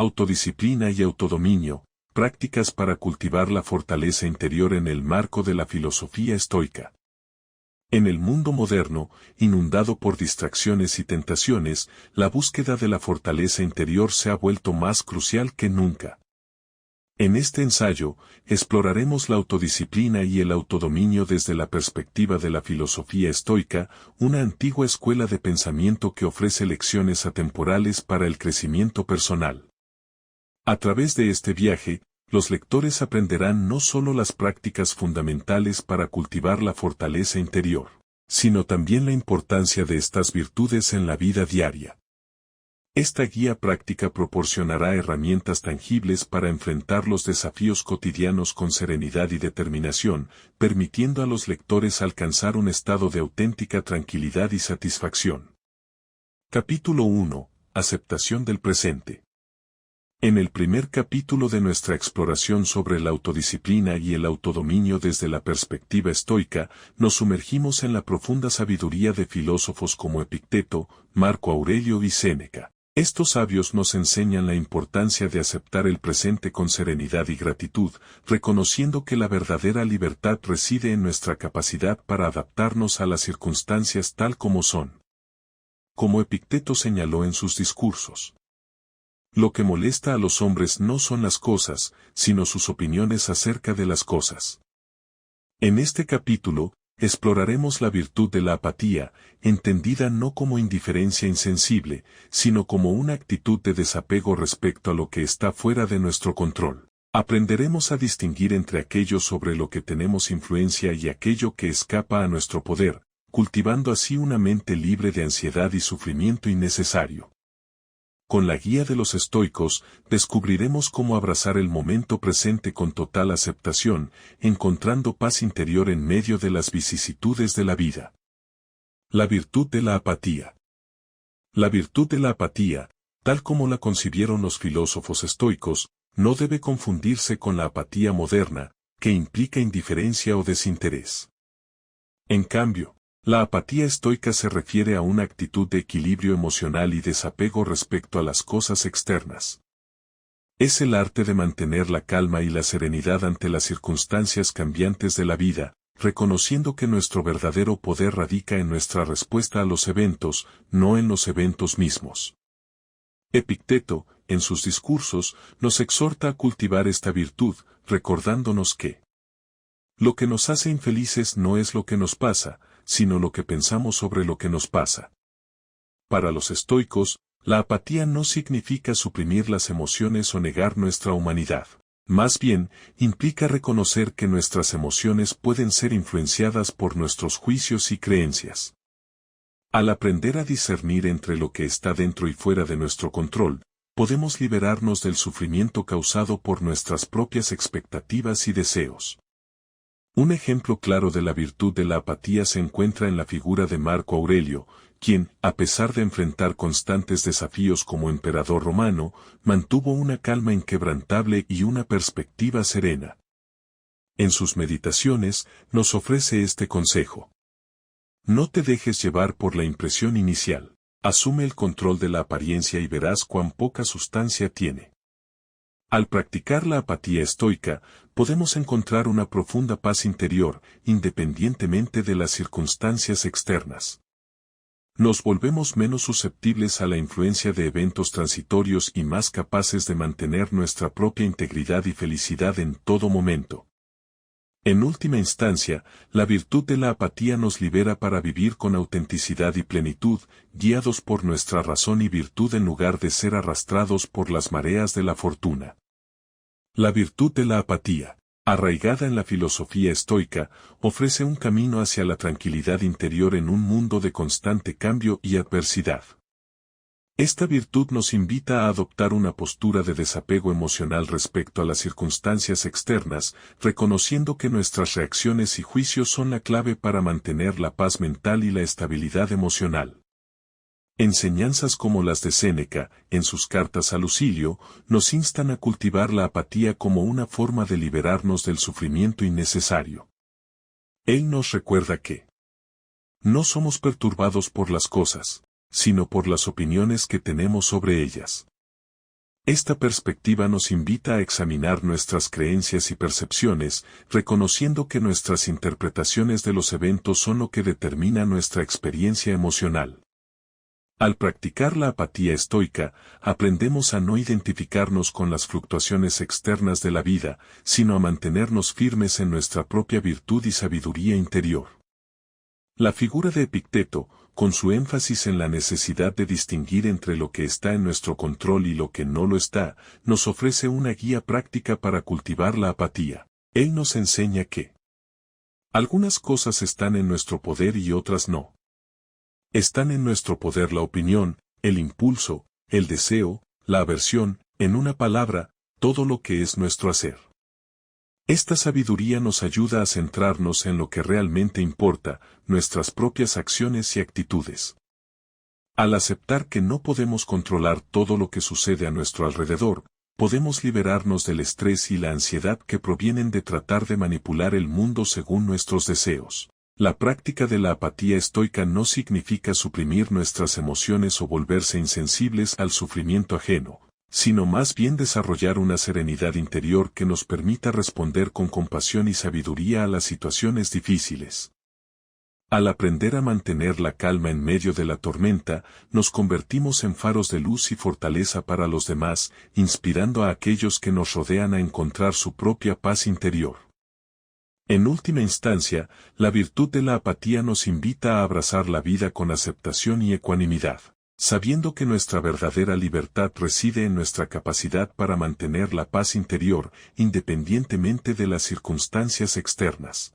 Autodisciplina y autodominio, prácticas para cultivar la fortaleza interior en el marco de la filosofía estoica. En el mundo moderno, inundado por distracciones y tentaciones, la búsqueda de la fortaleza interior se ha vuelto más crucial que nunca. En este ensayo, exploraremos la autodisciplina y el autodominio desde la perspectiva de la filosofía estoica, una antigua escuela de pensamiento que ofrece lecciones atemporales para el crecimiento personal. A través de este viaje, los lectores aprenderán no solo las prácticas fundamentales para cultivar la fortaleza interior, sino también la importancia de estas virtudes en la vida diaria. Esta guía práctica proporcionará herramientas tangibles para enfrentar los desafíos cotidianos con serenidad y determinación, permitiendo a los lectores alcanzar un estado de auténtica tranquilidad y satisfacción. Capítulo 1. Aceptación del presente. En el primer capítulo de nuestra exploración sobre la autodisciplina y el autodominio desde la perspectiva estoica, nos sumergimos en la profunda sabiduría de filósofos como Epicteto, Marco Aurelio y Séneca. Estos sabios nos enseñan la importancia de aceptar el presente con serenidad y gratitud, reconociendo que la verdadera libertad reside en nuestra capacidad para adaptarnos a las circunstancias tal como son. Como Epicteto señaló en sus discursos, lo que molesta a los hombres no son las cosas, sino sus opiniones acerca de las cosas. En este capítulo, exploraremos la virtud de la apatía, entendida no como indiferencia insensible, sino como una actitud de desapego respecto a lo que está fuera de nuestro control. Aprenderemos a distinguir entre aquello sobre lo que tenemos influencia y aquello que escapa a nuestro poder, cultivando así una mente libre de ansiedad y sufrimiento innecesario. Con la guía de los estoicos, descubriremos cómo abrazar el momento presente con total aceptación, encontrando paz interior en medio de las vicisitudes de la vida. La virtud de la apatía. La virtud de la apatía, tal como la concibieron los filósofos estoicos, no debe confundirse con la apatía moderna, que implica indiferencia o desinterés. En cambio, la apatía estoica se refiere a una actitud de equilibrio emocional y desapego respecto a las cosas externas. Es el arte de mantener la calma y la serenidad ante las circunstancias cambiantes de la vida, reconociendo que nuestro verdadero poder radica en nuestra respuesta a los eventos, no en los eventos mismos. Epicteto, en sus discursos, nos exhorta a cultivar esta virtud, recordándonos que lo que nos hace infelices no es lo que nos pasa, sino lo que pensamos sobre lo que nos pasa. Para los estoicos, la apatía no significa suprimir las emociones o negar nuestra humanidad. Más bien, implica reconocer que nuestras emociones pueden ser influenciadas por nuestros juicios y creencias. Al aprender a discernir entre lo que está dentro y fuera de nuestro control, podemos liberarnos del sufrimiento causado por nuestras propias expectativas y deseos. Un ejemplo claro de la virtud de la apatía se encuentra en la figura de Marco Aurelio, quien, a pesar de enfrentar constantes desafíos como emperador romano, mantuvo una calma inquebrantable y una perspectiva serena. En sus meditaciones, nos ofrece este consejo. No te dejes llevar por la impresión inicial. Asume el control de la apariencia y verás cuán poca sustancia tiene. Al practicar la apatía estoica, podemos encontrar una profunda paz interior, independientemente de las circunstancias externas. Nos volvemos menos susceptibles a la influencia de eventos transitorios y más capaces de mantener nuestra propia integridad y felicidad en todo momento. En última instancia, la virtud de la apatía nos libera para vivir con autenticidad y plenitud, guiados por nuestra razón y virtud en lugar de ser arrastrados por las mareas de la fortuna. La virtud de la apatía, arraigada en la filosofía estoica, ofrece un camino hacia la tranquilidad interior en un mundo de constante cambio y adversidad. Esta virtud nos invita a adoptar una postura de desapego emocional respecto a las circunstancias externas, reconociendo que nuestras reacciones y juicios son la clave para mantener la paz mental y la estabilidad emocional. Enseñanzas como las de Séneca, en sus cartas a Lucilio, nos instan a cultivar la apatía como una forma de liberarnos del sufrimiento innecesario. Él nos recuerda que no somos perturbados por las cosas, sino por las opiniones que tenemos sobre ellas. Esta perspectiva nos invita a examinar nuestras creencias y percepciones, reconociendo que nuestras interpretaciones de los eventos son lo que determina nuestra experiencia emocional. Al practicar la apatía estoica, aprendemos a no identificarnos con las fluctuaciones externas de la vida, sino a mantenernos firmes en nuestra propia virtud y sabiduría interior. La figura de Epicteto, con su énfasis en la necesidad de distinguir entre lo que está en nuestro control y lo que no lo está, nos ofrece una guía práctica para cultivar la apatía. Él nos enseña que algunas cosas están en nuestro poder y otras no. Están en nuestro poder la opinión, el impulso, el deseo, la aversión, en una palabra, todo lo que es nuestro hacer. Esta sabiduría nos ayuda a centrarnos en lo que realmente importa, nuestras propias acciones y actitudes. Al aceptar que no podemos controlar todo lo que sucede a nuestro alrededor, podemos liberarnos del estrés y la ansiedad que provienen de tratar de manipular el mundo según nuestros deseos. La práctica de la apatía estoica no significa suprimir nuestras emociones o volverse insensibles al sufrimiento ajeno, sino más bien desarrollar una serenidad interior que nos permita responder con compasión y sabiduría a las situaciones difíciles. Al aprender a mantener la calma en medio de la tormenta, nos convertimos en faros de luz y fortaleza para los demás, inspirando a aquellos que nos rodean a encontrar su propia paz interior. En última instancia, la virtud de la apatía nos invita a abrazar la vida con aceptación y ecuanimidad, sabiendo que nuestra verdadera libertad reside en nuestra capacidad para mantener la paz interior, independientemente de las circunstancias externas.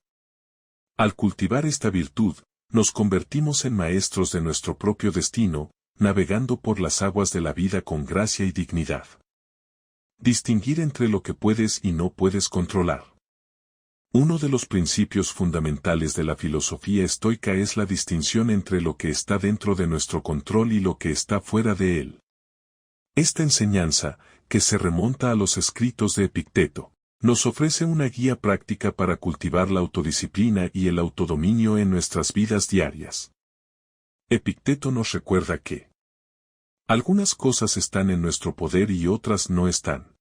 Al cultivar esta virtud, nos convertimos en maestros de nuestro propio destino, navegando por las aguas de la vida con gracia y dignidad. Distinguir entre lo que puedes y no puedes controlar. Uno de los principios fundamentales de la filosofía estoica es la distinción entre lo que está dentro de nuestro control y lo que está fuera de él. Esta enseñanza, que se remonta a los escritos de Epicteto, nos ofrece una guía práctica para cultivar la autodisciplina y el autodominio en nuestras vidas diarias. Epicteto nos recuerda que algunas cosas están en nuestro poder y otras no están.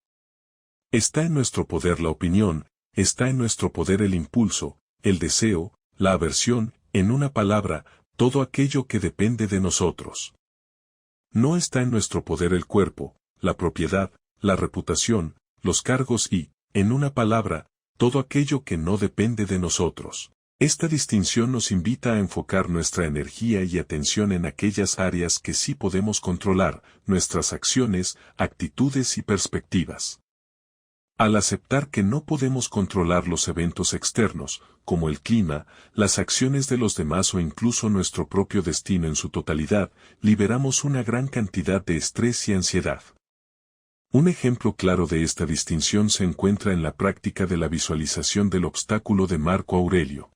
Está en nuestro poder la opinión, está en nuestro poder el impulso, el deseo, la aversión, en una palabra, todo aquello que depende de nosotros. No está en nuestro poder el cuerpo, la propiedad, la reputación, los cargos y, en una palabra, todo aquello que no depende de nosotros. Esta distinción nos invita a enfocar nuestra energía y atención en aquellas áreas que sí podemos controlar, nuestras acciones, actitudes y perspectivas. Al aceptar que no podemos controlar los eventos externos, como el clima, las acciones de los demás o incluso nuestro propio destino en su totalidad, liberamos una gran cantidad de estrés y ansiedad. Un ejemplo claro de esta distinción se encuentra en la práctica de la visualización del obstáculo de Marco Aurelio.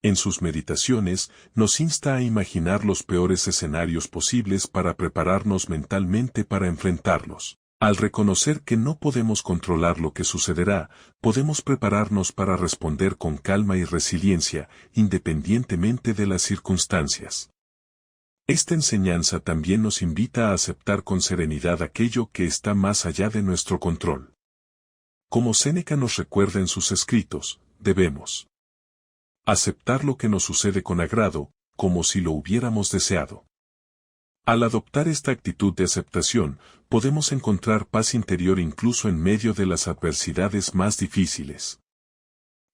En sus meditaciones, nos insta a imaginar los peores escenarios posibles para prepararnos mentalmente para enfrentarlos. Al reconocer que no podemos controlar lo que sucederá, podemos prepararnos para responder con calma y resiliencia, independientemente de las circunstancias. Esta enseñanza también nos invita a aceptar con serenidad aquello que está más allá de nuestro control. Como Séneca nos recuerda en sus escritos, debemos aceptar lo que nos sucede con agrado, como si lo hubiéramos deseado. Al adoptar esta actitud de aceptación, podemos encontrar paz interior incluso en medio de las adversidades más difíciles.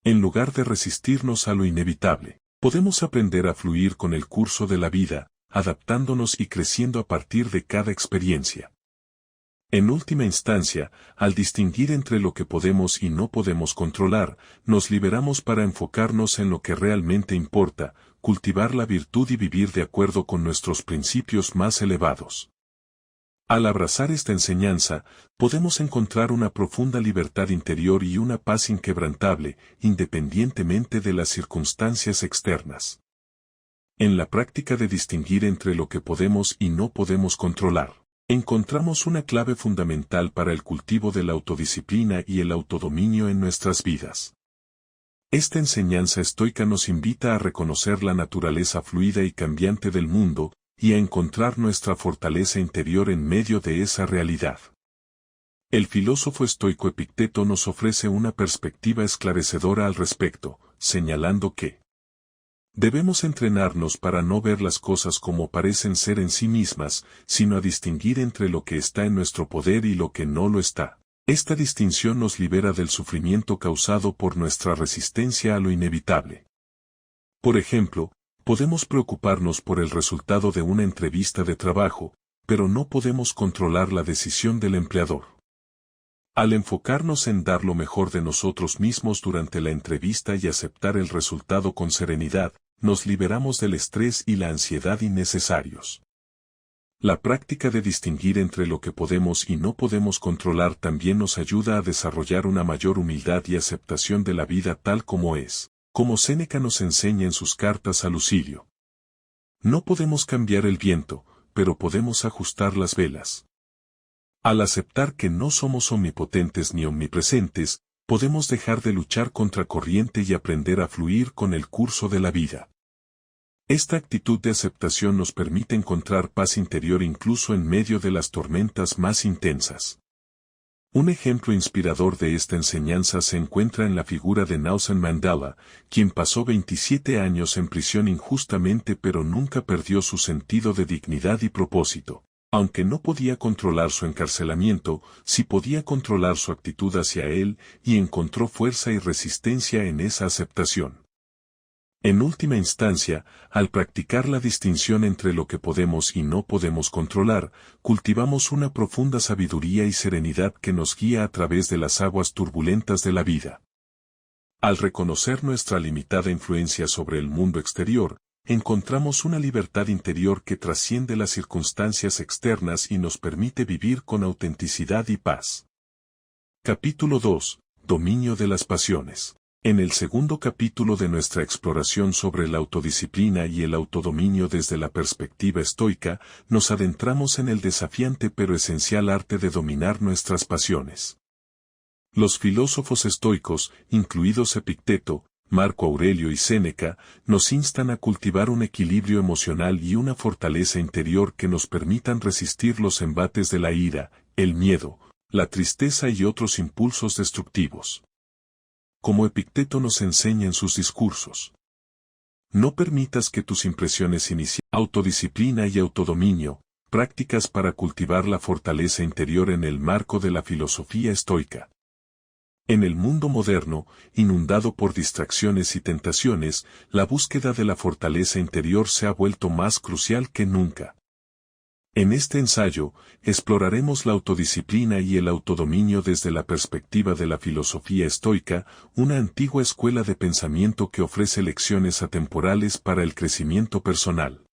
En lugar de resistirnos a lo inevitable, podemos aprender a fluir con el curso de la vida, adaptándonos y creciendo a partir de cada experiencia. En última instancia, al distinguir entre lo que podemos y no podemos controlar, nos liberamos para enfocarnos en lo que realmente importa, cultivar la virtud y vivir de acuerdo con nuestros principios más elevados. Al abrazar esta enseñanza, podemos encontrar una profunda libertad interior y una paz inquebrantable, independientemente de las circunstancias externas. En la práctica de distinguir entre lo que podemos y no podemos controlar, encontramos una clave fundamental para el cultivo de la autodisciplina y el autodominio en nuestras vidas. Esta enseñanza estoica nos invita a reconocer la naturaleza fluida y cambiante del mundo, y a encontrar nuestra fortaleza interior en medio de esa realidad. El filósofo estoico Epicteto nos ofrece una perspectiva esclarecedora al respecto, señalando que debemos entrenarnos para no ver las cosas como parecen ser en sí mismas, sino a distinguir entre lo que está en nuestro poder y lo que no lo está. Esta distinción nos libera del sufrimiento causado por nuestra resistencia a lo inevitable. Por ejemplo, podemos preocuparnos por el resultado de una entrevista de trabajo, pero no podemos controlar la decisión del empleador. Al enfocarnos en dar lo mejor de nosotros mismos durante la entrevista y aceptar el resultado con serenidad, nos liberamos del estrés y la ansiedad innecesarios. La práctica de distinguir entre lo que podemos y no podemos controlar también nos ayuda a desarrollar una mayor humildad y aceptación de la vida tal como es, como Séneca nos enseña en sus cartas a Lucilio. No podemos cambiar el viento, pero podemos ajustar las velas. Al aceptar que no somos omnipotentes ni omnipresentes, podemos dejar de luchar contra corriente y aprender a fluir con el curso de la vida. Esta actitud de aceptación nos permite encontrar paz interior incluso en medio de las tormentas más intensas. Un ejemplo inspirador de esta enseñanza se encuentra en la figura de Nelson Mandela, quien pasó 27 años en prisión injustamente pero nunca perdió su sentido de dignidad y propósito. Aunque no podía controlar su encarcelamiento, sí podía controlar su actitud hacia él, y encontró fuerza y resistencia en esa aceptación. En última instancia, al practicar la distinción entre lo que podemos y no podemos controlar, cultivamos una profunda sabiduría y serenidad que nos guía a través de las aguas turbulentas de la vida. Al reconocer nuestra limitada influencia sobre el mundo exterior, encontramos una libertad interior que trasciende las circunstancias externas y nos permite vivir con autenticidad y paz. Capítulo 2. Dominio de las pasiones. En el segundo capítulo de nuestra exploración sobre la autodisciplina y el autodominio desde la perspectiva estoica, nos adentramos en el desafiante pero esencial arte de dominar nuestras pasiones. Los filósofos estoicos, incluidos Epicteto, Marco Aurelio y Séneca, nos instan a cultivar un equilibrio emocional y una fortaleza interior que nos permitan resistir los embates de la ira, el miedo, la tristeza y otros impulsos destructivos. Como Epicteto nos enseña en sus discursos. No permitas que tus impresiones iniciales, autodisciplina y autodominio, prácticas para cultivar la fortaleza interior en el marco de la filosofía estoica. En el mundo moderno, inundado por distracciones y tentaciones, la búsqueda de la fortaleza interior se ha vuelto más crucial que nunca. En este ensayo, exploraremos la autodisciplina y el autodominio desde la perspectiva de la filosofía estoica, una antigua escuela de pensamiento que ofrece lecciones atemporales para el crecimiento personal.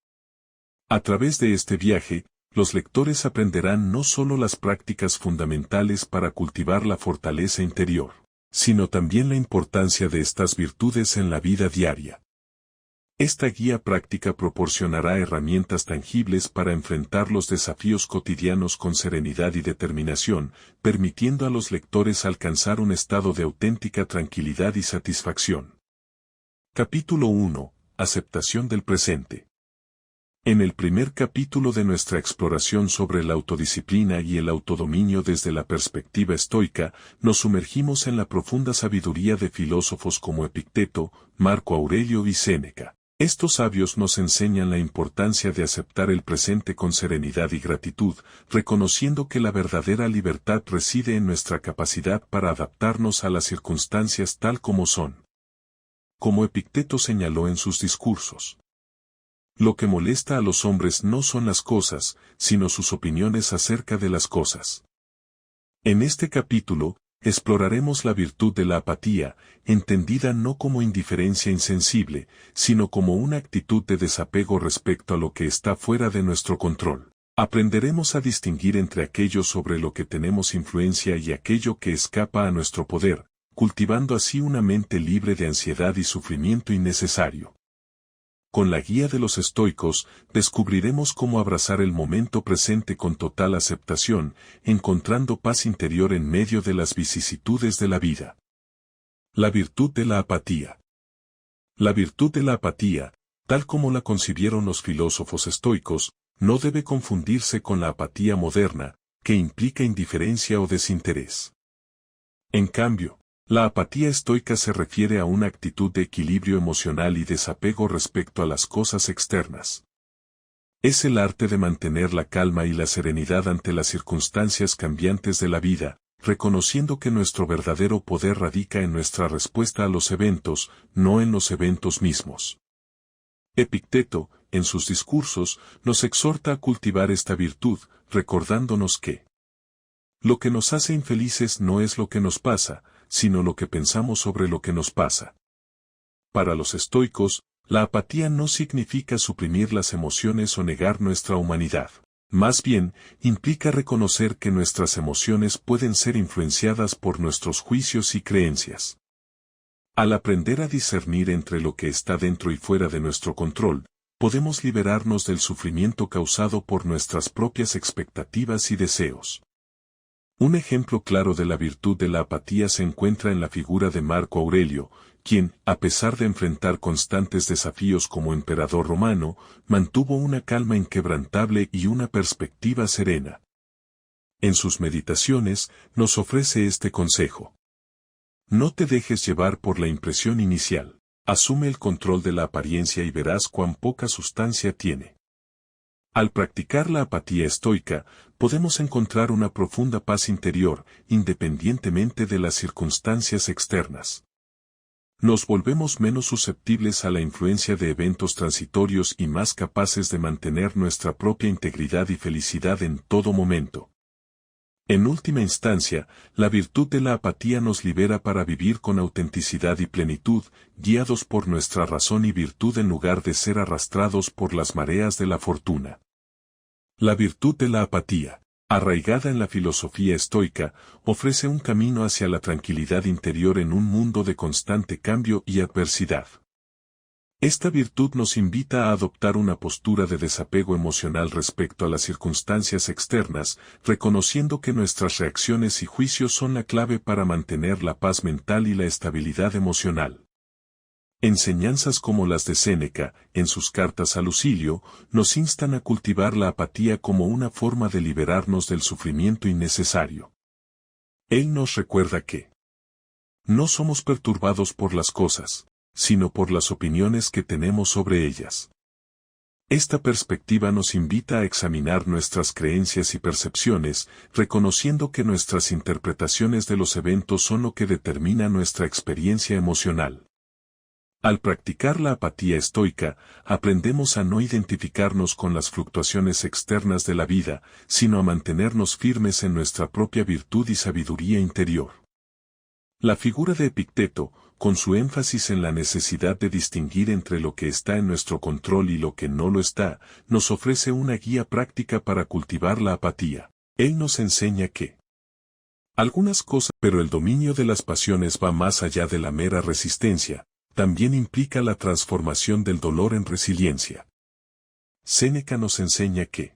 A través de este viaje, los lectores aprenderán no solo las prácticas fundamentales para cultivar la fortaleza interior, sino también la importancia de estas virtudes en la vida diaria. Esta guía práctica proporcionará herramientas tangibles para enfrentar los desafíos cotidianos con serenidad y determinación, permitiendo a los lectores alcanzar un estado de auténtica tranquilidad y satisfacción. Capítulo 1. Aceptación del presente. En el primer capítulo de nuestra exploración sobre la autodisciplina y el autodominio desde la perspectiva estoica, nos sumergimos en la profunda sabiduría de filósofos como Epicteto, Marco Aurelio y Séneca. Estos sabios nos enseñan la importancia de aceptar el presente con serenidad y gratitud, reconociendo que la verdadera libertad reside en nuestra capacidad para adaptarnos a las circunstancias tal como son. Como Epicteto señaló en sus discursos. Lo que molesta a los hombres no son las cosas, sino sus opiniones acerca de las cosas. En este capítulo, exploraremos la virtud de la apatía, entendida no como indiferencia insensible, sino como una actitud de desapego respecto a lo que está fuera de nuestro control. Aprenderemos a distinguir entre aquello sobre lo que tenemos influencia y aquello que escapa a nuestro poder, cultivando así una mente libre de ansiedad y sufrimiento innecesario. Con la guía de los estoicos, descubriremos cómo abrazar el momento presente con total aceptación, encontrando paz interior en medio de las vicisitudes de la vida. La virtud de la apatía. La virtud de la apatía, tal como la concibieron los filósofos estoicos, no debe confundirse con la apatía moderna, que implica indiferencia o desinterés. En cambio, la apatía estoica se refiere a una actitud de equilibrio emocional y desapego respecto a las cosas externas. Es el arte de mantener la calma y la serenidad ante las circunstancias cambiantes de la vida, reconociendo que nuestro verdadero poder radica en nuestra respuesta a los eventos, no en los eventos mismos. Epicteto, en sus discursos, nos exhorta a cultivar esta virtud, recordándonos que lo que nos hace infelices no es lo que nos pasa, sino lo que pensamos sobre lo que nos pasa. Para los estoicos, la apatía no significa suprimir las emociones o negar nuestra humanidad. Más bien, implica reconocer que nuestras emociones pueden ser influenciadas por nuestros juicios y creencias. Al aprender a discernir entre lo que está dentro y fuera de nuestro control, podemos liberarnos del sufrimiento causado por nuestras propias expectativas y deseos. Un ejemplo claro de la virtud de la apatía se encuentra en la figura de Marco Aurelio, quien, a pesar de enfrentar constantes desafíos como emperador romano, mantuvo una calma inquebrantable y una perspectiva serena. En sus meditaciones, nos ofrece este consejo. No te dejes llevar por la impresión inicial. Asume el control de la apariencia y verás cuán poca sustancia tiene. Al practicar la apatía estoica, podemos encontrar una profunda paz interior, independientemente de las circunstancias externas. Nos volvemos menos susceptibles a la influencia de eventos transitorios y más capaces de mantener nuestra propia integridad y felicidad en todo momento. En última instancia, la virtud de la apatía nos libera para vivir con autenticidad y plenitud, guiados por nuestra razón y virtud en lugar de ser arrastrados por las mareas de la fortuna. La virtud de la apatía, arraigada en la filosofía estoica, ofrece un camino hacia la tranquilidad interior en un mundo de constante cambio y adversidad. Esta virtud nos invita a adoptar una postura de desapego emocional respecto a las circunstancias externas, reconociendo que nuestras reacciones y juicios son la clave para mantener la paz mental y la estabilidad emocional. Enseñanzas como las de Séneca, en sus cartas a Lucilio, nos instan a cultivar la apatía como una forma de liberarnos del sufrimiento innecesario. Él nos recuerda que no somos perturbados por las cosas, sino por las opiniones que tenemos sobre ellas. Esta perspectiva nos invita a examinar nuestras creencias y percepciones, reconociendo que nuestras interpretaciones de los eventos son lo que determina nuestra experiencia emocional. Al practicar la apatía estoica, aprendemos a no identificarnos con las fluctuaciones externas de la vida, sino a mantenernos firmes en nuestra propia virtud y sabiduría interior. La figura de Epicteto, con su énfasis en la necesidad de distinguir entre lo que está en nuestro control y lo que no lo está, nos ofrece una guía práctica para cultivar la apatía. Él nos enseña que algunas cosas, pero el dominio de las pasiones va más allá de la mera resistencia, también implica la transformación del dolor en resiliencia. Séneca nos enseña que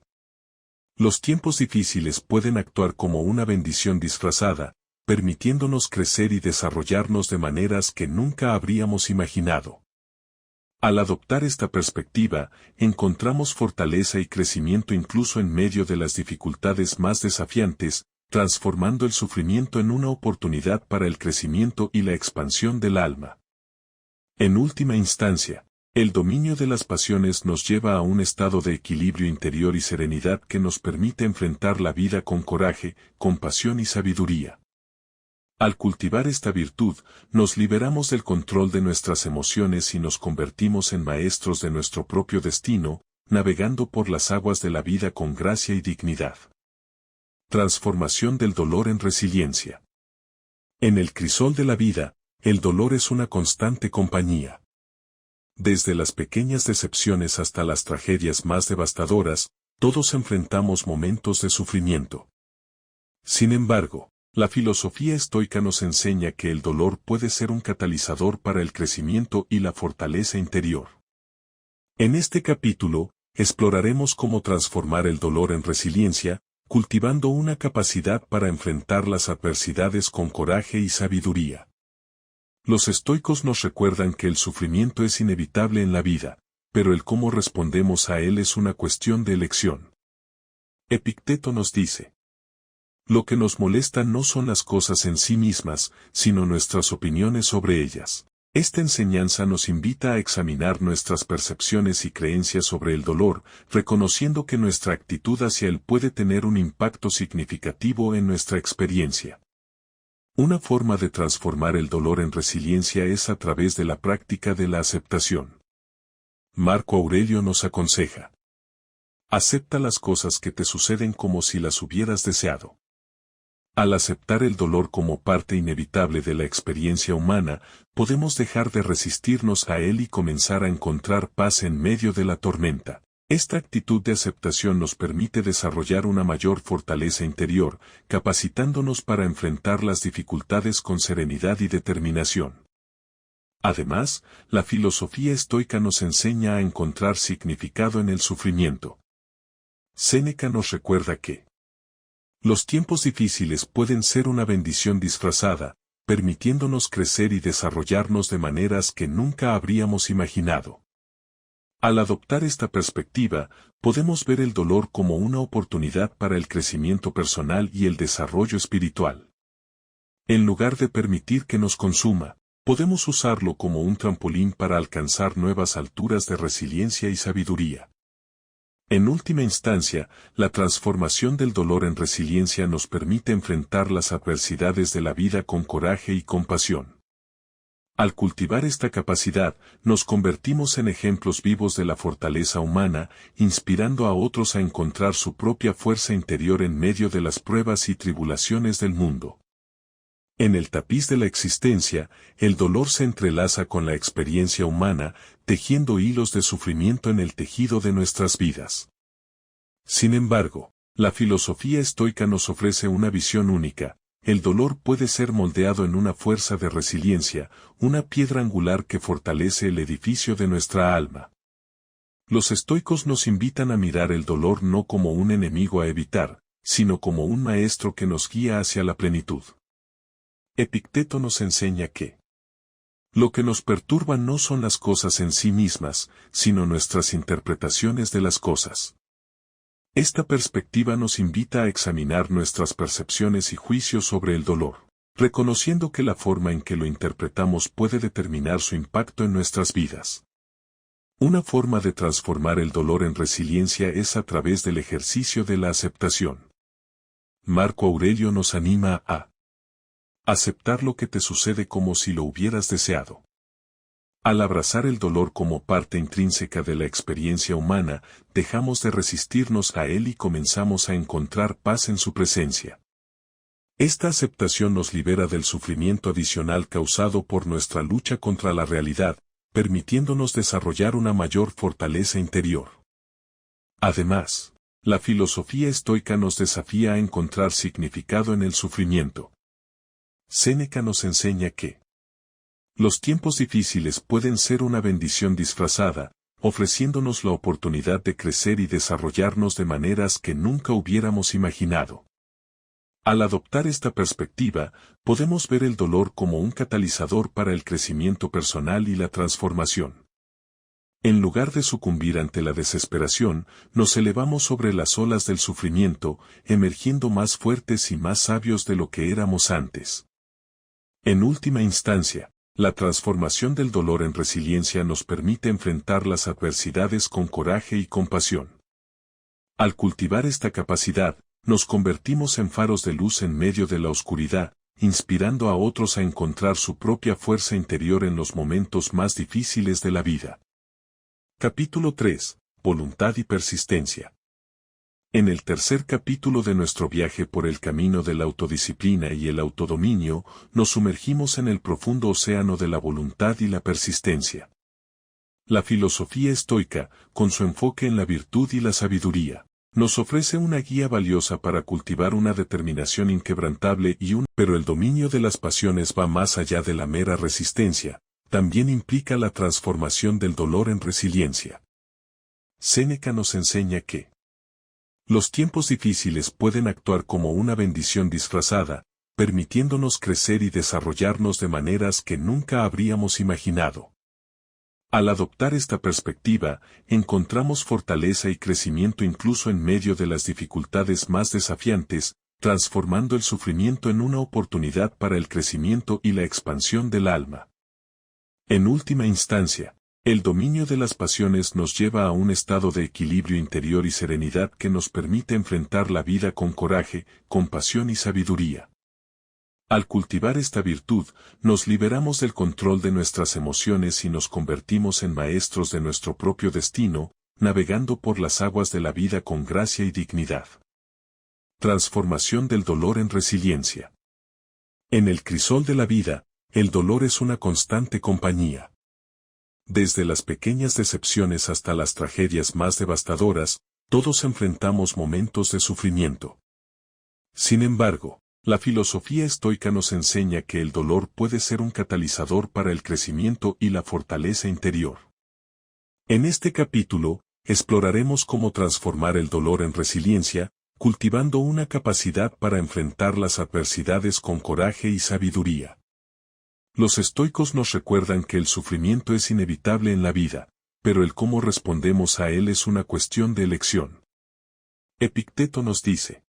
los tiempos difíciles pueden actuar como una bendición disfrazada, permitiéndonos crecer y desarrollarnos de maneras que nunca habríamos imaginado. Al adoptar esta perspectiva, encontramos fortaleza y crecimiento incluso en medio de las dificultades más desafiantes, transformando el sufrimiento en una oportunidad para el crecimiento y la expansión del alma. En última instancia, el dominio de las pasiones nos lleva a un estado de equilibrio interior y serenidad que nos permite enfrentar la vida con coraje, compasión y sabiduría. Al cultivar esta virtud, nos liberamos del control de nuestras emociones y nos convertimos en maestros de nuestro propio destino, navegando por las aguas de la vida con gracia y dignidad. Transformación del dolor en resiliencia. En el crisol de la vida, el dolor es una constante compañía. Desde las pequeñas decepciones hasta las tragedias más devastadoras, todos enfrentamos momentos de sufrimiento. Sin embargo, la filosofía estoica nos enseña que el dolor puede ser un catalizador para el crecimiento y la fortaleza interior. En este capítulo, exploraremos cómo transformar el dolor en resiliencia, cultivando una capacidad para enfrentar las adversidades con coraje y sabiduría. Los estoicos nos recuerdan que el sufrimiento es inevitable en la vida, pero el cómo respondemos a él es una cuestión de elección. Epicteto nos dice: Lo que nos molesta no son las cosas en sí mismas, sino nuestras opiniones sobre ellas. Esta enseñanza nos invita a examinar nuestras percepciones y creencias sobre el dolor, reconociendo que nuestra actitud hacia él puede tener un impacto significativo en nuestra experiencia. Una forma de transformar el dolor en resiliencia es a través de la práctica de la aceptación. Marco Aurelio nos aconseja: acepta las cosas que te suceden como si las hubieras deseado. Al aceptar el dolor como parte inevitable de la experiencia humana, podemos dejar de resistirnos a él y comenzar a encontrar paz en medio de la tormenta. Esta actitud de aceptación nos permite desarrollar una mayor fortaleza interior, capacitándonos para enfrentar las dificultades con serenidad y determinación. Además, la filosofía estoica nos enseña a encontrar significado en el sufrimiento. Séneca nos recuerda que los tiempos difíciles pueden ser una bendición disfrazada, permitiéndonos crecer y desarrollarnos de maneras que nunca habríamos imaginado. Al adoptar esta perspectiva, podemos ver el dolor como una oportunidad para el crecimiento personal y el desarrollo espiritual. En lugar de permitir que nos consuma, podemos usarlo como un trampolín para alcanzar nuevas alturas de resiliencia y sabiduría. En última instancia, la transformación del dolor en resiliencia nos permite enfrentar las adversidades de la vida con coraje y compasión. Al cultivar esta capacidad, nos convertimos en ejemplos vivos de la fortaleza humana, inspirando a otros a encontrar su propia fuerza interior en medio de las pruebas y tribulaciones del mundo. En el tapiz de la existencia, el dolor se entrelaza con la experiencia humana, tejiendo hilos de sufrimiento en el tejido de nuestras vidas. Sin embargo, la filosofía estoica nos ofrece una visión única. El dolor puede ser moldeado en una fuerza de resiliencia, una piedra angular que fortalece el edificio de nuestra alma. Los estoicos nos invitan a mirar el dolor no como un enemigo a evitar, sino como un maestro que nos guía hacia la plenitud. Epicteto nos enseña que lo que nos perturba no son las cosas en sí mismas, sino nuestras interpretaciones de las cosas. Esta perspectiva nos invita a examinar nuestras percepciones y juicios sobre el dolor, reconociendo que la forma en que lo interpretamos puede determinar su impacto en nuestras vidas. Una forma de transformar el dolor en resiliencia es a través del ejercicio de la aceptación. Marco Aurelio nos anima a aceptar lo que te sucede como si lo hubieras deseado. Al abrazar el dolor como parte intrínseca de la experiencia humana, dejamos de resistirnos a él y comenzamos a encontrar paz en su presencia. Esta aceptación nos libera del sufrimiento adicional causado por nuestra lucha contra la realidad, permitiéndonos desarrollar una mayor fortaleza interior. Además, la filosofía estoica nos desafía a encontrar significado en el sufrimiento. Séneca nos enseña que los tiempos difíciles pueden ser una bendición disfrazada, ofreciéndonos la oportunidad de crecer y desarrollarnos de maneras que nunca hubiéramos imaginado. Al adoptar esta perspectiva, podemos ver el dolor como un catalizador para el crecimiento personal y la transformación. En lugar de sucumbir ante la desesperación, nos elevamos sobre las olas del sufrimiento, emergiendo más fuertes y más sabios de lo que éramos antes. En última instancia, la transformación del dolor en resiliencia nos permite enfrentar las adversidades con coraje y compasión. Al cultivar esta capacidad, nos convertimos en faros de luz en medio de la oscuridad, inspirando a otros a encontrar su propia fuerza interior en los momentos más difíciles de la vida. Capítulo 3. Voluntad y persistencia. En el tercer capítulo de nuestro viaje por el camino de la autodisciplina y el autodominio, nos sumergimos en el profundo océano de la voluntad y la persistencia. La filosofía estoica, con su enfoque en la virtud y la sabiduría, nos ofrece una guía valiosa para cultivar una determinación inquebrantable pero el dominio de las pasiones va más allá de la mera resistencia, también implica la transformación del dolor en resiliencia. Séneca nos enseña que los tiempos difíciles pueden actuar como una bendición disfrazada, permitiéndonos crecer y desarrollarnos de maneras que nunca habríamos imaginado. Al adoptar esta perspectiva, encontramos fortaleza y crecimiento incluso en medio de las dificultades más desafiantes, transformando el sufrimiento en una oportunidad para el crecimiento y la expansión del alma. En última instancia, el dominio de las pasiones nos lleva a un estado de equilibrio interior y serenidad que nos permite enfrentar la vida con coraje, compasión y sabiduría. Al cultivar esta virtud, nos liberamos del control de nuestras emociones y nos convertimos en maestros de nuestro propio destino, navegando por las aguas de la vida con gracia y dignidad. Transformación del dolor en resiliencia. En el crisol de la vida, el dolor es una constante compañía. Desde las pequeñas decepciones hasta las tragedias más devastadoras, todos enfrentamos momentos de sufrimiento. Sin embargo, la filosofía estoica nos enseña que el dolor puede ser un catalizador para el crecimiento y la fortaleza interior. En este capítulo, exploraremos cómo transformar el dolor en resiliencia, cultivando una capacidad para enfrentar las adversidades con coraje y sabiduría. Los estoicos nos recuerdan que el sufrimiento es inevitable en la vida, pero el cómo respondemos a él es una cuestión de elección. Epicteto nos dice: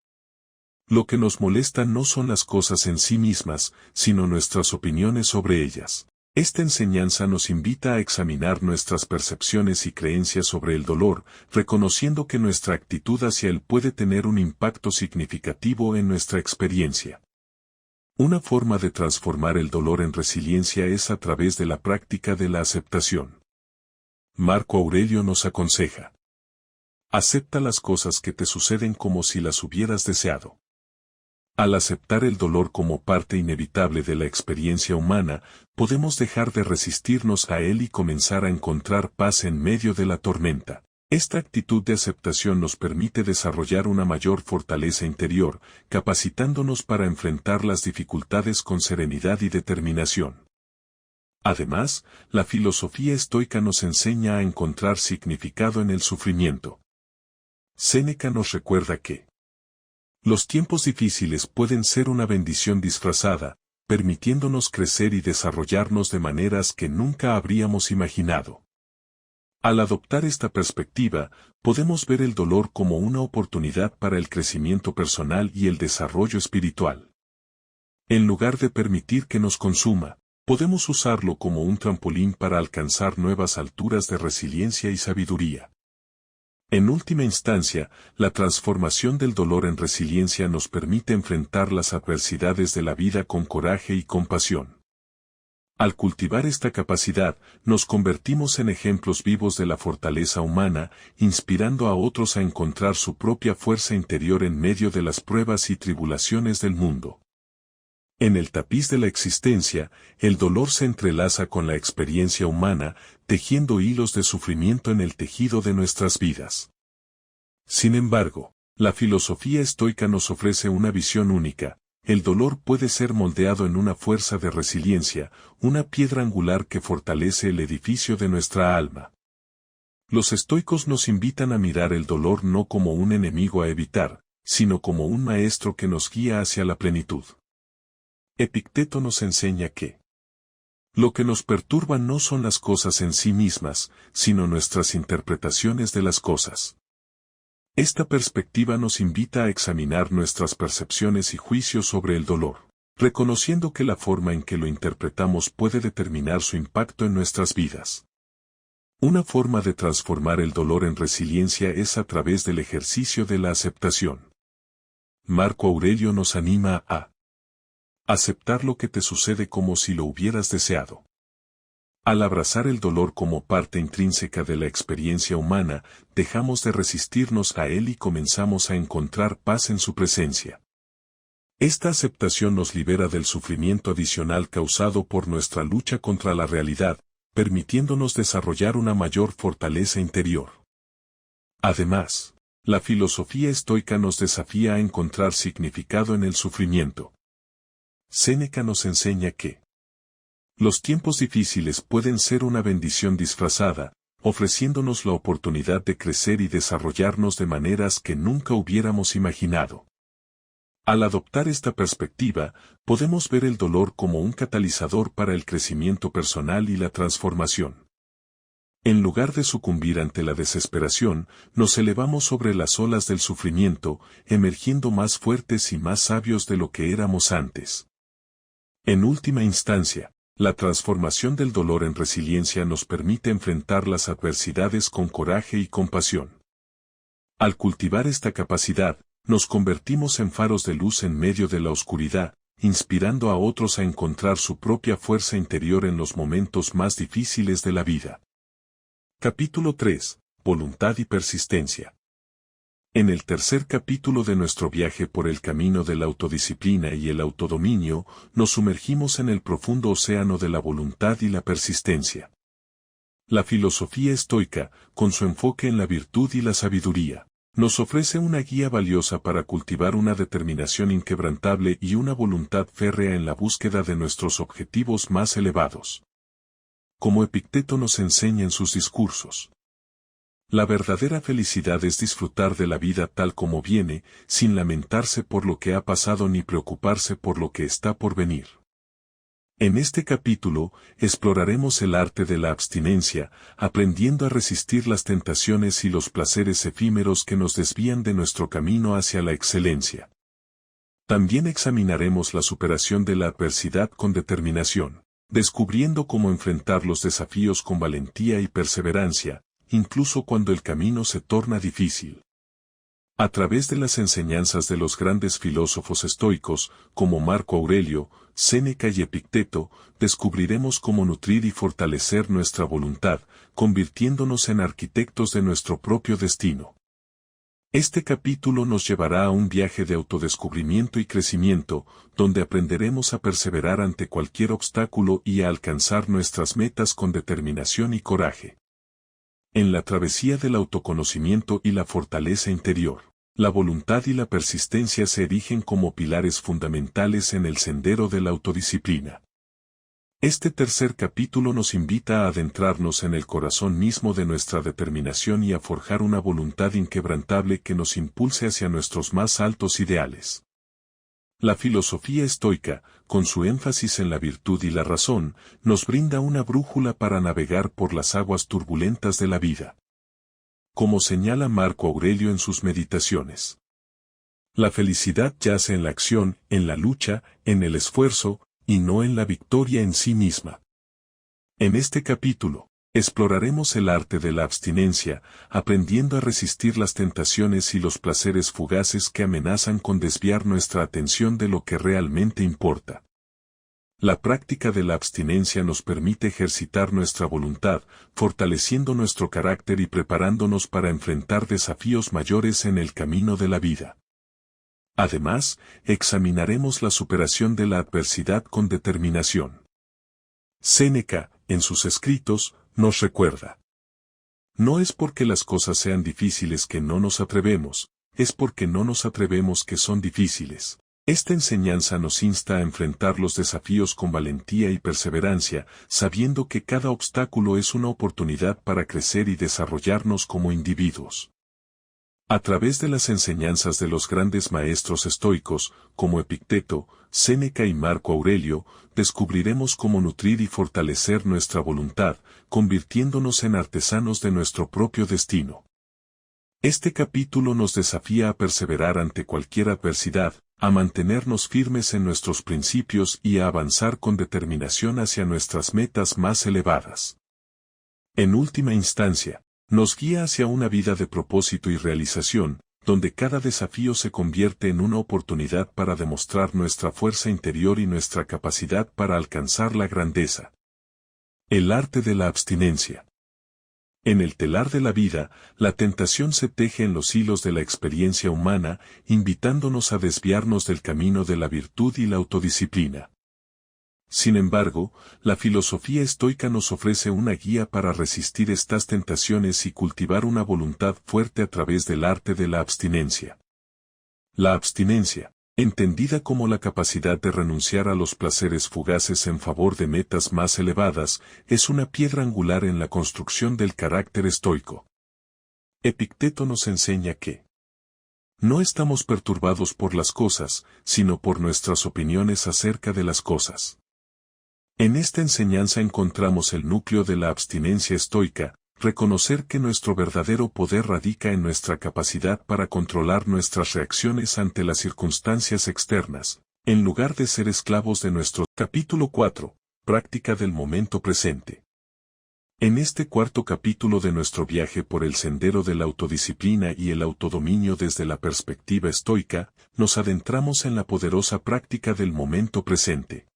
lo que nos molesta no son las cosas en sí mismas, sino nuestras opiniones sobre ellas. Esta enseñanza nos invita a examinar nuestras percepciones y creencias sobre el dolor, reconociendo que nuestra actitud hacia él puede tener un impacto significativo en nuestra experiencia. Una forma de transformar el dolor en resiliencia es a través de la práctica de la aceptación. Marco Aurelio nos aconseja: acepta las cosas que te suceden como si las hubieras deseado. Al aceptar el dolor como parte inevitable de la experiencia humana, podemos dejar de resistirnos a él y comenzar a encontrar paz en medio de la tormenta. Esta actitud de aceptación nos permite desarrollar una mayor fortaleza interior, capacitándonos para enfrentar las dificultades con serenidad y determinación. Además, la filosofía estoica nos enseña a encontrar significado en el sufrimiento. Séneca nos recuerda que los tiempos difíciles pueden ser una bendición disfrazada, permitiéndonos crecer y desarrollarnos de maneras que nunca habríamos imaginado. Al adoptar esta perspectiva, podemos ver el dolor como una oportunidad para el crecimiento personal y el desarrollo espiritual. En lugar de permitir que nos consuma, podemos usarlo como un trampolín para alcanzar nuevas alturas de resiliencia y sabiduría. En última instancia, la transformación del dolor en resiliencia nos permite enfrentar las adversidades de la vida con coraje y compasión. Al cultivar esta capacidad, nos convertimos en ejemplos vivos de la fortaleza humana, inspirando a otros a encontrar su propia fuerza interior en medio de las pruebas y tribulaciones del mundo. En el tapiz de la existencia, el dolor se entrelaza con la experiencia humana, tejiendo hilos de sufrimiento en el tejido de nuestras vidas. Sin embargo, la filosofía estoica nos ofrece una visión única. El dolor puede ser moldeado en una fuerza de resiliencia, una piedra angular que fortalece el edificio de nuestra alma. Los estoicos nos invitan a mirar el dolor no como un enemigo a evitar, sino como un maestro que nos guía hacia la plenitud. Epicteto nos enseña que lo que nos perturba no son las cosas en sí mismas, sino nuestras interpretaciones de las cosas. Esta perspectiva nos invita a examinar nuestras percepciones y juicios sobre el dolor, reconociendo que la forma en que lo interpretamos puede determinar su impacto en nuestras vidas. Una forma de transformar el dolor en resiliencia es a través del ejercicio de la aceptación. Marco Aurelio nos anima a aceptar lo que te sucede como si lo hubieras deseado. Al abrazar el dolor como parte intrínseca de la experiencia humana, dejamos de resistirnos a él y comenzamos a encontrar paz en su presencia. Esta aceptación nos libera del sufrimiento adicional causado por nuestra lucha contra la realidad, permitiéndonos desarrollar una mayor fortaleza interior. Además, la filosofía estoica nos desafía a encontrar significado en el sufrimiento. Séneca nos enseña que los tiempos difíciles pueden ser una bendición disfrazada, ofreciéndonos la oportunidad de crecer y desarrollarnos de maneras que nunca hubiéramos imaginado. Al adoptar esta perspectiva, podemos ver el dolor como un catalizador para el crecimiento personal y la transformación. En lugar de sucumbir ante la desesperación, nos elevamos sobre las olas del sufrimiento, emergiendo más fuertes y más sabios de lo que éramos antes. En última instancia, la transformación del dolor en resiliencia nos permite enfrentar las adversidades con coraje y compasión. Al cultivar esta capacidad, nos convertimos en faros de luz en medio de la oscuridad, inspirando a otros a encontrar su propia fuerza interior en los momentos más difíciles de la vida. Capítulo 3. Voluntad y persistencia. En el tercer capítulo de nuestro viaje por el camino de la autodisciplina y el autodominio, nos sumergimos en el profundo océano de la voluntad y la persistencia. La filosofía estoica, con su enfoque en la virtud y la sabiduría, nos ofrece una guía valiosa para cultivar una determinación inquebrantable y una voluntad férrea en la búsqueda de nuestros objetivos más elevados. Como Epicteto nos enseña en sus discursos. La verdadera felicidad es disfrutar de la vida tal como viene, sin lamentarse por lo que ha pasado ni preocuparse por lo que está por venir. En este capítulo, exploraremos el arte de la abstinencia, aprendiendo a resistir las tentaciones y los placeres efímeros que nos desvían de nuestro camino hacia la excelencia. También examinaremos la superación de la adversidad con determinación, descubriendo cómo enfrentar los desafíos con valentía y perseverancia, incluso cuando el camino se torna difícil. A través de las enseñanzas de los grandes filósofos estoicos, como Marco Aurelio, Séneca y Epicteto, descubriremos cómo nutrir y fortalecer nuestra voluntad, convirtiéndonos en arquitectos de nuestro propio destino. Este capítulo nos llevará a un viaje de autodescubrimiento y crecimiento, donde aprenderemos a perseverar ante cualquier obstáculo y a alcanzar nuestras metas con determinación y coraje. En la travesía del autoconocimiento y la fortaleza interior, la voluntad y la persistencia se erigen como pilares fundamentales en el sendero de la autodisciplina. Este tercer capítulo nos invita a adentrarnos en el corazón mismo de nuestra determinación y a forjar una voluntad inquebrantable que nos impulse hacia nuestros más altos ideales. La filosofía estoica, con su énfasis en la virtud y la razón, nos brinda una brújula para navegar por las aguas turbulentas de la vida. Como señala Marco Aurelio en sus meditaciones. La felicidad yace en la acción, en la lucha, en el esfuerzo, y no en la victoria en sí misma. En este capítulo, exploraremos el arte de la abstinencia, aprendiendo a resistir las tentaciones y los placeres fugaces que amenazan con desviar nuestra atención de lo que realmente importa. La práctica de la abstinencia nos permite ejercitar nuestra voluntad, fortaleciendo nuestro carácter y preparándonos para enfrentar desafíos mayores en el camino de la vida. Además, examinaremos la superación de la adversidad con determinación. Séneca, en sus escritos, nos recuerda. No es porque las cosas sean difíciles que no nos atrevemos, es porque no nos atrevemos que son difíciles. Esta enseñanza nos insta a enfrentar los desafíos con valentía y perseverancia, sabiendo que cada obstáculo es una oportunidad para crecer y desarrollarnos como individuos. A través de las enseñanzas de los grandes maestros estoicos, como Epicteto, Séneca y Marco Aurelio, descubriremos cómo nutrir y fortalecer nuestra voluntad, convirtiéndonos en artesanos de nuestro propio destino. Este capítulo nos desafía a perseverar ante cualquier adversidad, a mantenernos firmes en nuestros principios y a avanzar con determinación hacia nuestras metas más elevadas. En última instancia, nos guía hacia una vida de propósito y realización, donde cada desafío se convierte en una oportunidad para demostrar nuestra fuerza interior y nuestra capacidad para alcanzar la grandeza. El arte de la abstinencia. En el telar de la vida, la tentación se teje en los hilos de la experiencia humana, invitándonos a desviarnos del camino de la virtud y la autodisciplina. Sin embargo, la filosofía estoica nos ofrece una guía para resistir estas tentaciones y cultivar una voluntad fuerte a través del arte de la abstinencia. La abstinencia, entendida como la capacidad de renunciar a los placeres fugaces en favor de metas más elevadas, es una piedra angular en la construcción del carácter estoico. Epicteto nos enseña que no estamos perturbados por las cosas, sino por nuestras opiniones acerca de las cosas. En esta enseñanza encontramos el núcleo de la abstinencia estoica, reconocer que nuestro verdadero poder radica en nuestra capacidad para controlar nuestras reacciones ante las circunstancias externas, en lugar de ser esclavos de nuestro. Capítulo 4. Práctica del momento presente. En este cuarto capítulo de nuestro viaje por el sendero de la autodisciplina y el autodominio desde la perspectiva estoica, nos adentramos en la poderosa práctica del momento presente.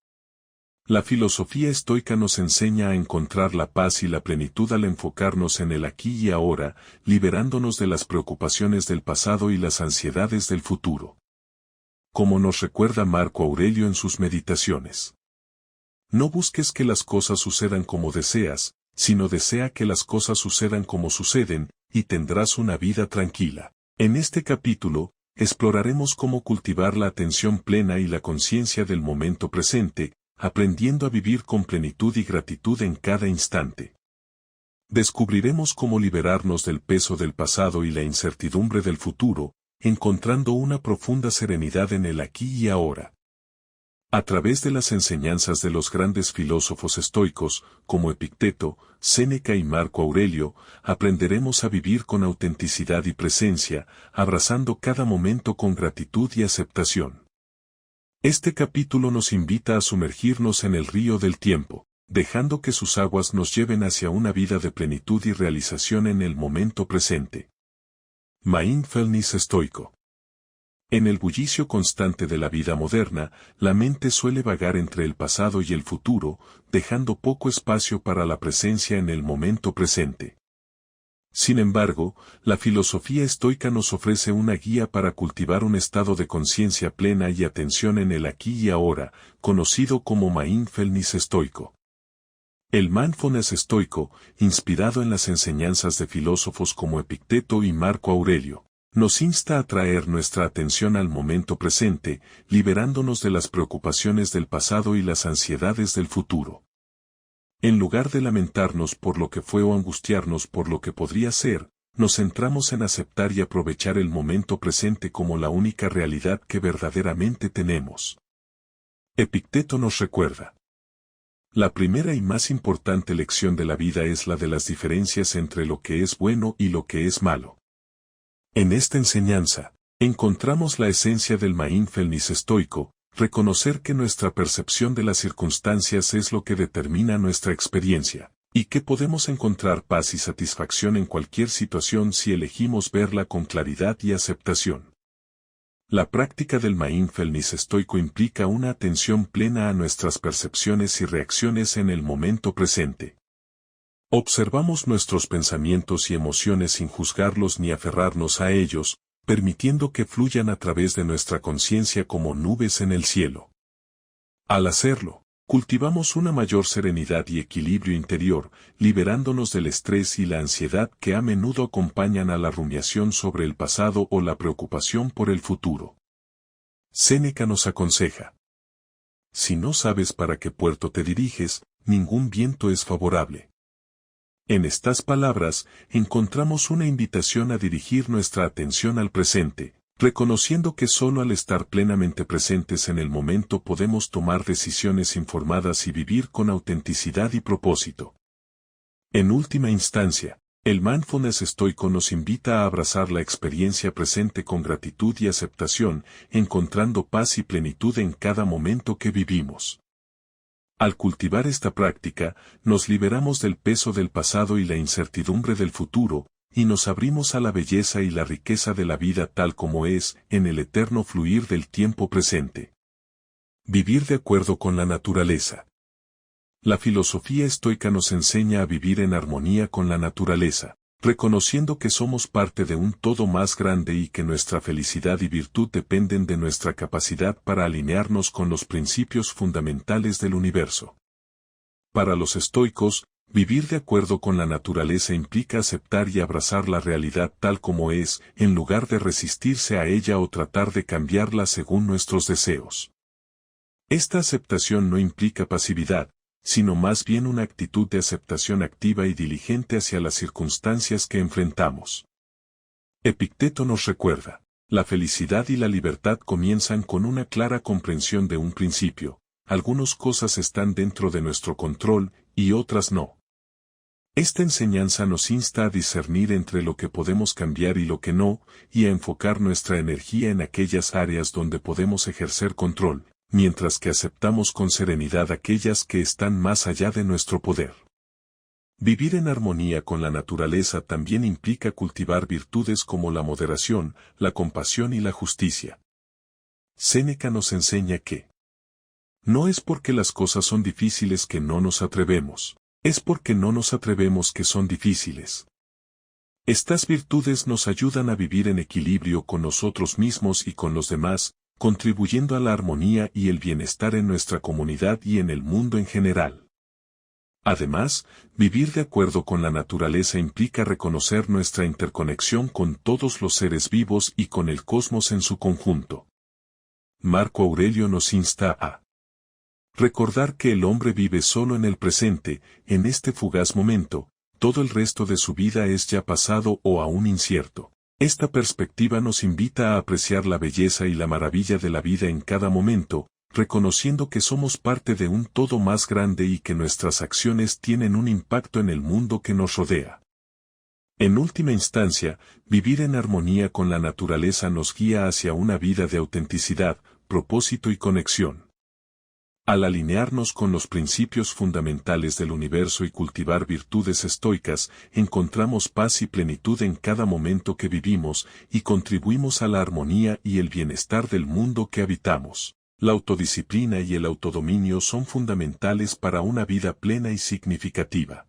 La filosofía estoica nos enseña a encontrar la paz y la plenitud al enfocarnos en el aquí y ahora, liberándonos de las preocupaciones del pasado y las ansiedades del futuro. Como nos recuerda Marco Aurelio en sus meditaciones. No busques que las cosas sucedan como deseas, sino desea que las cosas sucedan como suceden, y tendrás una vida tranquila. En este capítulo, exploraremos cómo cultivar la atención plena y la conciencia del momento presente, aprendiendo a vivir con plenitud y gratitud en cada instante. Descubriremos cómo liberarnos del peso del pasado y la incertidumbre del futuro, encontrando una profunda serenidad en el aquí y ahora. A través de las enseñanzas de los grandes filósofos estoicos, como Epicteto, Séneca y Marco Aurelio, aprenderemos a vivir con autenticidad y presencia, abrazando cada momento con gratitud y aceptación. Este capítulo nos invita a sumergirnos en el río del tiempo, dejando que sus aguas nos lleven hacia una vida de plenitud y realización en el momento presente. Mindfulness estoico. En el bullicio constante de la vida moderna, la mente suele vagar entre el pasado y el futuro, dejando poco espacio para la presencia en el momento presente. Sin embargo, la filosofía estoica nos ofrece una guía para cultivar un estado de conciencia plena y atención en el aquí y ahora, conocido como mindfulness estoico. El mindfulness estoico, inspirado en las enseñanzas de filósofos como Epicteto y Marco Aurelio, nos insta a traer nuestra atención al momento presente, liberándonos de las preocupaciones del pasado y las ansiedades del futuro. En lugar de lamentarnos por lo que fue o angustiarnos por lo que podría ser, nos centramos en aceptar y aprovechar el momento presente como la única realidad que verdaderamente tenemos. Epicteto nos recuerda. La primera y más importante lección de la vida es la de las diferencias entre lo que es bueno y lo que es malo. En esta enseñanza, encontramos la esencia del mindfulness estoico, reconocer que nuestra percepción de las circunstancias es lo que determina nuestra experiencia, y que podemos encontrar paz y satisfacción en cualquier situación si elegimos verla con claridad y aceptación. La práctica del mindfulness estoico implica una atención plena a nuestras percepciones y reacciones en el momento presente. Observamos nuestros pensamientos y emociones sin juzgarlos ni aferrarnos a ellos, permitiendo que fluyan a través de nuestra conciencia como nubes en el cielo. Al hacerlo, cultivamos una mayor serenidad y equilibrio interior, liberándonos del estrés y la ansiedad que a menudo acompañan a la rumiación sobre el pasado o la preocupación por el futuro. Séneca nos aconseja: si no sabes para qué puerto te diriges, ningún viento es favorable. En estas palabras, encontramos una invitación a dirigir nuestra atención al presente, reconociendo que solo al estar plenamente presentes en el momento podemos tomar decisiones informadas y vivir con autenticidad y propósito. En última instancia, el mindfulness estoico nos invita a abrazar la experiencia presente con gratitud y aceptación, encontrando paz y plenitud en cada momento que vivimos. Al cultivar esta práctica, nos liberamos del peso del pasado y la incertidumbre del futuro, y nos abrimos a la belleza y la riqueza de la vida tal como es, en el eterno fluir del tiempo presente. Vivir de acuerdo con la naturaleza. La filosofía estoica nos enseña a vivir en armonía con la naturaleza, reconociendo que somos parte de un todo más grande y que nuestra felicidad y virtud dependen de nuestra capacidad para alinearnos con los principios fundamentales del universo. Para los estoicos, vivir de acuerdo con la naturaleza implica aceptar y abrazar la realidad tal como es, en lugar de resistirse a ella o tratar de cambiarla según nuestros deseos. Esta aceptación no implica pasividad, sino más bien una actitud de aceptación activa y diligente hacia las circunstancias que enfrentamos. Epicteto nos recuerda: la felicidad y la libertad comienzan con una clara comprensión de un principio, algunas cosas están dentro de nuestro control, y otras no. Esta enseñanza nos insta a discernir entre lo que podemos cambiar y lo que no, y a enfocar nuestra energía en aquellas áreas donde podemos ejercer control, mientras que aceptamos con serenidad aquellas que están más allá de nuestro poder. Vivir en armonía con la naturaleza también implica cultivar virtudes como la moderación, la compasión y la justicia. Séneca nos enseña que no es porque las cosas son difíciles que no nos atrevemos, es porque no nos atrevemos que son difíciles. Estas virtudes nos ayudan a vivir en equilibrio con nosotros mismos y con los demás, contribuyendo a la armonía y el bienestar en nuestra comunidad y en el mundo en general. Además, vivir de acuerdo con la naturaleza implica reconocer nuestra interconexión con todos los seres vivos y con el cosmos en su conjunto. Marco Aurelio nos insta a recordar que el hombre vive solo en el presente, en este fugaz momento, todo el resto de su vida es ya pasado o aún incierto. Esta perspectiva nos invita a apreciar la belleza y la maravilla de la vida en cada momento, reconociendo que somos parte de un todo más grande y que nuestras acciones tienen un impacto en el mundo que nos rodea. En última instancia, vivir en armonía con la naturaleza nos guía hacia una vida de autenticidad, propósito y conexión. Al alinearnos con los principios fundamentales del universo y cultivar virtudes estoicas, encontramos paz y plenitud en cada momento que vivimos y contribuimos a la armonía y el bienestar del mundo que habitamos. La autodisciplina y el autodominio son fundamentales para una vida plena y significativa.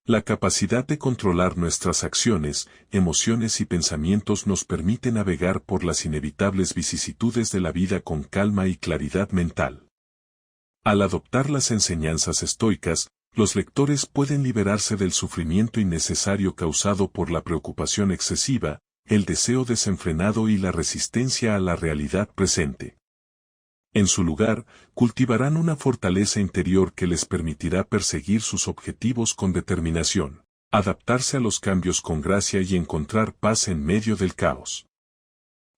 La capacidad de controlar nuestras acciones, emociones y pensamientos nos permite navegar por las inevitables vicisitudes de la vida con calma y claridad mental. Al adoptar las enseñanzas estoicas, los lectores pueden liberarse del sufrimiento innecesario causado por la preocupación excesiva, el deseo desenfrenado y la resistencia a la realidad presente. En su lugar, cultivarán una fortaleza interior que les permitirá perseguir sus objetivos con determinación, adaptarse a los cambios con gracia y encontrar paz en medio del caos.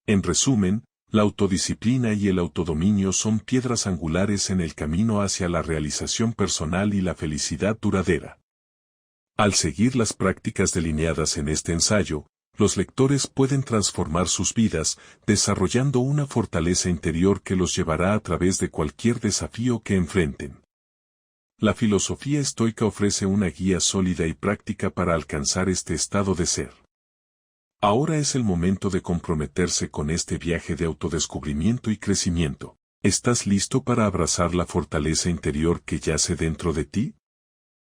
En resumen, la autodisciplina y el autodominio son piedras angulares en el camino hacia la realización personal y la felicidad duradera. Al seguir las prácticas delineadas en este ensayo, los lectores pueden transformar sus vidas, desarrollando una fortaleza interior que los llevará a través de cualquier desafío que enfrenten. La filosofía estoica ofrece una guía sólida y práctica para alcanzar este estado de ser. Ahora es el momento de comprometerse con este viaje de autodescubrimiento y crecimiento. ¿Estás listo para abrazar la fortaleza interior que yace dentro de ti?